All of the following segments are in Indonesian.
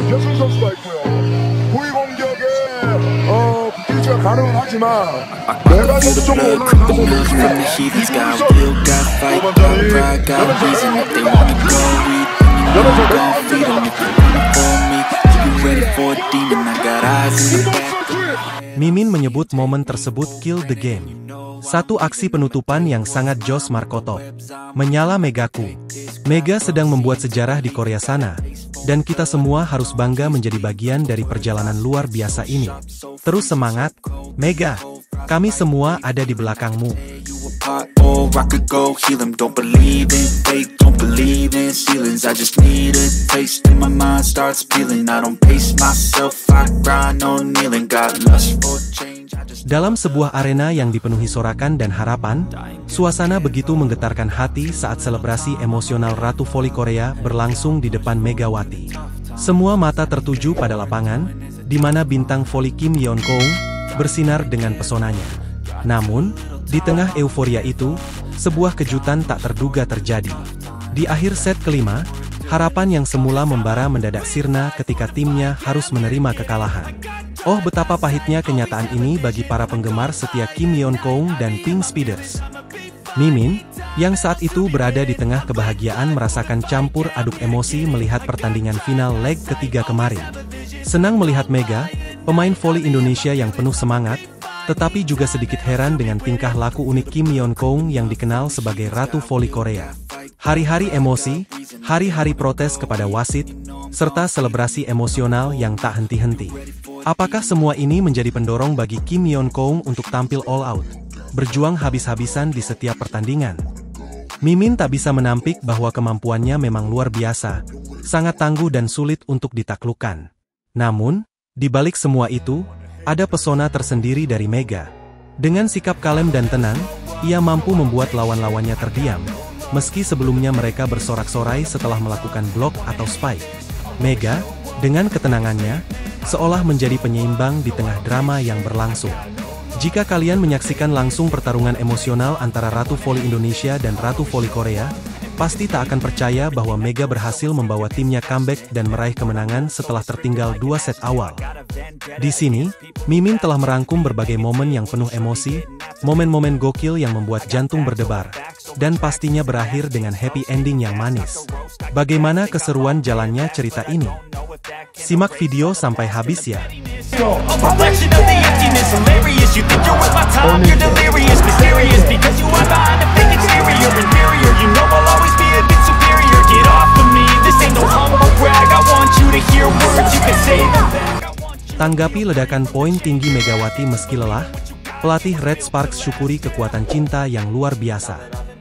이재승 선수가 있고요. 고위 공격에 기지가 가능은 하지만 내가 쪽으로 올라가서 놓치면 이분석 Mimin menyebut momen tersebut kill the game. Satu aksi penutupan yang sangat Josh Markotop. Menyala Megaku. Mega sedang membuat sejarah di Korea sana. Dan kita semua harus bangga menjadi bagian dari perjalanan luar biasa ini. Terus semangat, Mega. Kami semua ada di belakangmu. Or I could go heal him. Don't believe in fake, don't believe in ceilings. I just need a taste and my mind starts peeling. I don't pace myself, I grind on kneeling. Got lust for change. Dalam sebuah arena yang dipenuhi sorakan dan harapan, suasana begitu menggetarkan hati saat selebrasi emosional Ratu Voli Korea berlangsung di depan Megawati. Semua mata tertuju pada lapangan, di mana bintang voli Kim Yeon Keung bersinar dengan pesonanya. Namun, di tengah euforia itu, sebuah kejutan tak terduga terjadi. Di akhir set kelima, harapan yang semula membara mendadak sirna ketika timnya harus menerima kekalahan. Oh, betapa pahitnya kenyataan ini bagi para penggemar setia Kim Yeon Keung dan Pink Speeders. Mimin, yang saat itu berada di tengah kebahagiaan merasakan campur aduk emosi melihat pertandingan final leg ketiga kemarin. Senang melihat Mega, pemain voli Indonesia yang penuh semangat, tetapi juga sedikit heran dengan tingkah laku unik Kim Yeon Keung yang dikenal sebagai Ratu Voli Korea. Hari-hari emosi, hari-hari protes kepada wasit, serta selebrasi emosional yang tak henti-henti. Apakah semua ini menjadi pendorong bagi Kim Yeon Keung untuk tampil all out, berjuang habis-habisan di setiap pertandingan? Mimin tak bisa menampik bahwa kemampuannya memang luar biasa, sangat tangguh dan sulit untuk ditaklukkan. Namun, di balik semua itu, ada pesona tersendiri dari Mega. Dengan sikap kalem dan tenang, ia mampu membuat lawan-lawannya terdiam, meski sebelumnya mereka bersorak-sorai setelah melakukan blok atau spike. Mega, dengan ketenangannya, seolah menjadi penyeimbang di tengah drama yang berlangsung. Jika kalian menyaksikan langsung pertarungan emosional antara Ratu Voli Indonesia dan Ratu Voli Korea, pasti tak akan percaya bahwa Mega berhasil membawa timnya comeback dan meraih kemenangan setelah tertinggal 2 set awal. Di sini, Mimin telah merangkum berbagai momen yang penuh emosi, momen-momen gokil yang membuat jantung berdebar, dan pastinya berakhir dengan happy ending yang manis. Bagaimana keseruan jalannya cerita ini? Simak video sampai habis ya. Tanggapi ledakan poin tinggi Megawati meski lelah, pelatih Red Sparks syukuri kekuatan cinta yang luar biasa.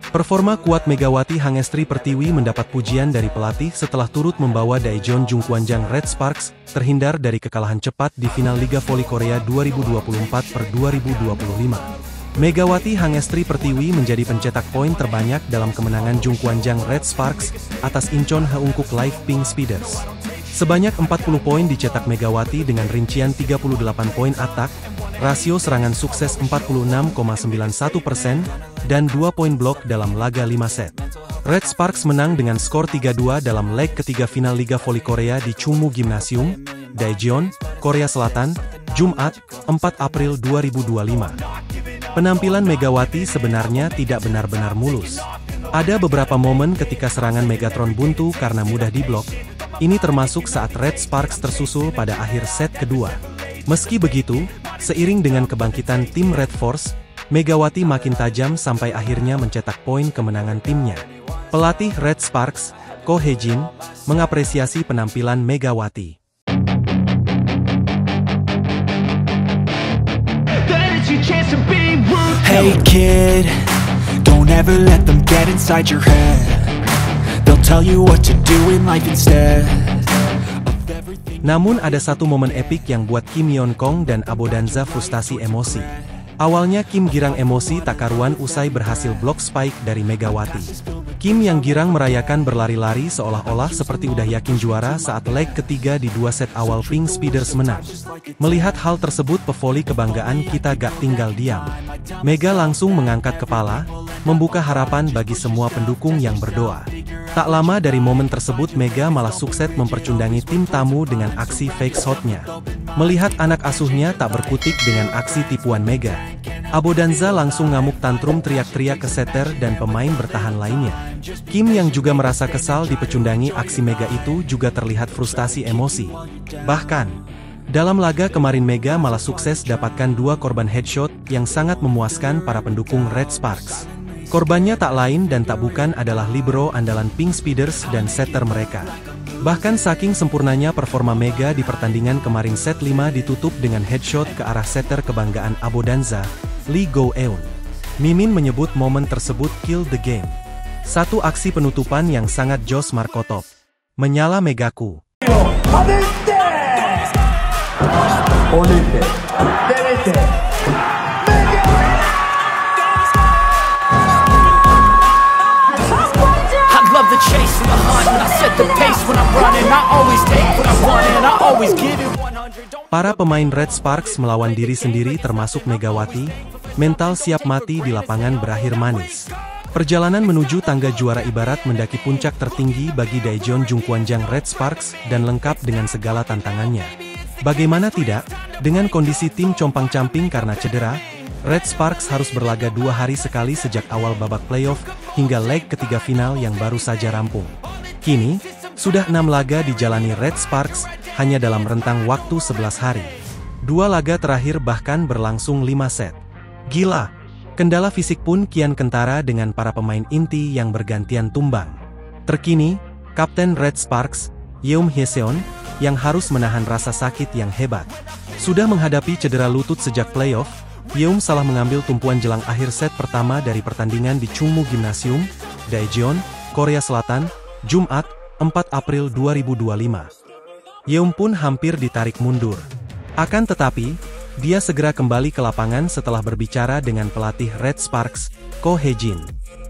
Performa kuat Megawati Hangestri Pertiwi mendapat pujian dari pelatih setelah turut membawa Daejeon Jungkwanjang Red Sparks terhindar dari kekalahan cepat di final Liga Voli Korea 2024/2025. Megawati Hangestri Pertiwi menjadi pencetak poin terbanyak dalam kemenangan Jungkwanjang Red Sparks atas Incheon Haeunkook Live Pink Speeders. Sebanyak 40 poin dicetak Megawati dengan rincian 38 poin atak, rasio serangan sukses 46,91%, dan 2 poin blok dalam laga 5 set. Red Sparks menang dengan skor 3-2 dalam leg ketiga final Liga Voli Korea di Chungmu Gymnasium, Daejeon, Korea Selatan, Jumat, 4 April 2025. Penampilan Megawati sebenarnya tidak benar-benar mulus. Ada beberapa momen ketika serangan Megatron buntu karena mudah diblok. Ini termasuk saat Red Sparks tersusul pada akhir set kedua. Meski begitu, seiring dengan kebangkitan tim Red Force, Megawati makin tajam sampai akhirnya mencetak poin kemenangan timnya. Pelatih Red Sparks, Ko Hye-jin, mengapresiasi penampilan Megawati. Hey kid, don't ever let them get inside your head. They'll tell you what to do in life instead. Namun ada satu momen epik yang buat Kim Yeon Keung dan Abodanza frustasi emosi. Awalnya Kim girang emosi tak karuan usai berhasil blok spike dari Megawati. Kim yang girang merayakan berlari-lari seolah-olah seperti udah yakin juara saat leg ketiga di 2 set awal Pink Speeders menang. Melihat hal tersebut pevoli kebanggaan kita gak tinggal diam. Mega langsung mengangkat kepala, membuka harapan bagi semua pendukung yang berdoa. Tak lama dari momen tersebut Mega malah sukses mempercundangi tim tamu dengan aksi fake shot-nya. Melihat anak asuhnya tak berkutik dengan aksi tipuan Mega, Abodanza langsung ngamuk tantrum teriak-teriak ke setter dan pemain bertahan lainnya. Kim yang juga merasa kesal dipecundangi aksi Mega itu juga terlihat frustasi emosi. Bahkan, dalam laga kemarin Mega malah sukses dapatkan 2 korban headshot yang sangat memuaskan para pendukung Red Sparks. Korbannya tak lain dan tak bukan adalah libero andalan Pink Speeders dan setter mereka. Bahkan saking sempurnanya performa Mega di pertandingan kemarin set 5 ditutup dengan headshot ke arah setter kebanggaan Abodanza, Lee Go-eun. Mimin menyebut momen tersebut kill the game. Satu aksi penutupan yang sangat Josh Markotov. Menyala Megaku. Love the chase and the hunt, and I set the pace when I'm running. I always take what I want and I always give it 100. Para pemain Red Sparks melawan diri sendiri termasuk Megawati, mental siap mati di lapangan berakhir manis. Perjalanan menuju tangga juara ibarat mendaki puncak tertinggi bagi Daejeon Jungkwanjang Red Sparks dan lengkap dengan segala tantangannya. Bagaimana tidak, dengan kondisi tim compang-camping karena cedera, Red Sparks harus berlaga 2 hari sekali sejak awal babak playoff hingga leg ketiga final yang baru saja rampung. Kini, sudah 6 laga dijalani Red Sparks hanya dalam rentang waktu 11 hari. 2 laga terakhir bahkan berlangsung 5 set. Gila, kendala fisik pun kian kentara dengan para pemain inti yang bergantian tumbang. Terkini, Kapten Red Sparks, Yeom Hyeseon, yang harus menahan rasa sakit yang hebat. Sudah menghadapi cedera lutut sejak playoff, Yeom salah mengambil tumpuan jelang akhir set pertama dari pertandingan di Chungmu Gymnasium, Daejeon, Korea Selatan, Jumat, 4 April 2025. Yeom pun hampir ditarik mundur. Akan tetapi, dia segera kembali ke lapangan setelah berbicara dengan pelatih Red Sparks, Ko Hye-jin.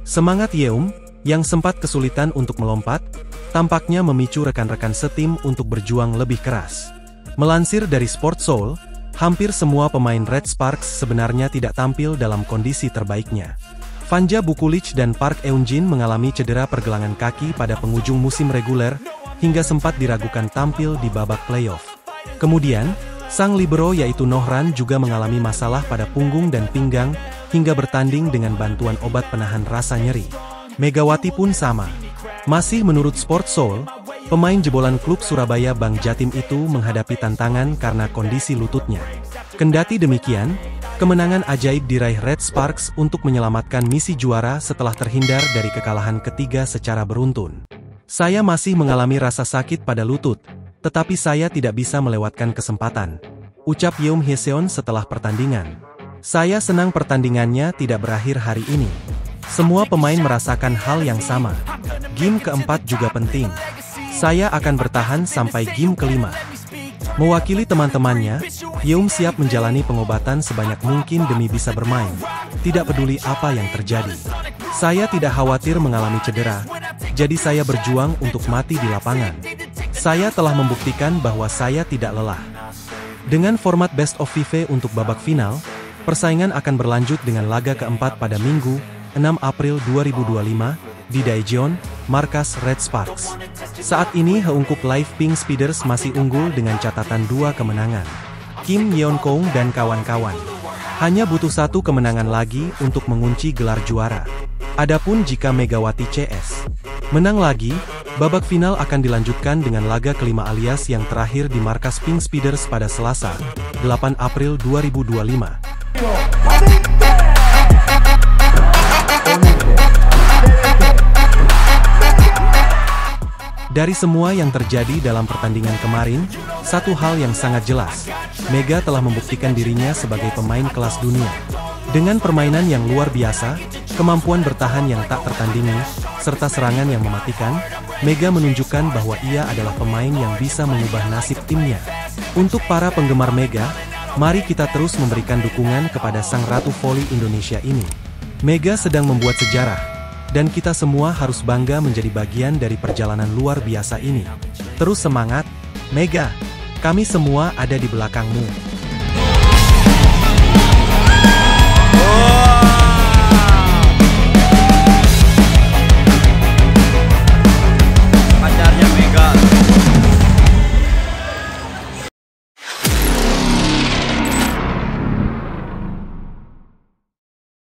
Semangat Yeom, yang sempat kesulitan untuk melompat, tampaknya memicu rekan-rekan setim untuk berjuang lebih keras. Melansir dari Sport Soul, hampir semua pemain Red Sparks sebenarnya tidak tampil dalam kondisi terbaiknya. Vanja Bukulich dan Park Eun-jin mengalami cedera pergelangan kaki pada penghujung musim reguler, hingga sempat diragukan tampil di babak playoff. Kemudian, sang libero yaitu Nohran juga mengalami masalah pada punggung dan pinggang, hingga bertanding dengan bantuan obat penahan rasa nyeri. Megawati pun sama. Masih menurut Sport Soul, pemain jebolan klub Surabaya Bank Jatim itu menghadapi tantangan karena kondisi lututnya. Kendati demikian, kemenangan ajaib diraih Red Sparks untuk menyelamatkan misi juara setelah terhindar dari kekalahan ketiga secara beruntun. Saya masih mengalami rasa sakit pada lutut, tetapi saya tidak bisa melewatkan kesempatan, ucap Yeom Hyeseon setelah pertandingan. Saya senang pertandingannya tidak berakhir hari ini. Semua pemain merasakan hal yang sama. Game keempat juga penting. Saya akan bertahan sampai game kelima. Mewakili teman-temannya, Yeom siap menjalani pengobatan sebanyak mungkin demi bisa bermain. Tidak peduli apa yang terjadi. Saya tidak khawatir mengalami cedera, jadi saya berjuang untuk mati di lapangan. Saya telah membuktikan bahwa saya tidak lelah. Dengan format Best of 5 untuk babak final, persaingan akan berlanjut dengan laga keempat pada Minggu, 6 April 2025, di Daejeon, markas Red Sparks. Saat ini Heungkuk Live Pink Speeders masih unggul dengan catatan 2 kemenangan. Kim Yeon-kong dan kawan-kawan hanya butuh 1 kemenangan lagi untuk mengunci gelar juara. Adapun jika Megawati CS menang lagi, babak final akan dilanjutkan dengan laga kelima alias yang terakhir di markas Pink Speeders pada Selasa, 8 April 2025. Dari semua yang terjadi dalam pertandingan kemarin, satu hal yang sangat jelas, Mega telah membuktikan dirinya sebagai pemain kelas dunia. Dengan permainan yang luar biasa, kemampuan bertahan yang tak tertandingi, serta serangan yang mematikan, Mega menunjukkan bahwa ia adalah pemain yang bisa mengubah nasib timnya. Untuk para penggemar Mega, mari kita terus memberikan dukungan kepada sang Ratu Voli Indonesia ini. Mega sedang membuat sejarah, dan kita semua harus bangga menjadi bagian dari perjalanan luar biasa ini. Terus semangat, Mega! Kami semua ada di belakangmu.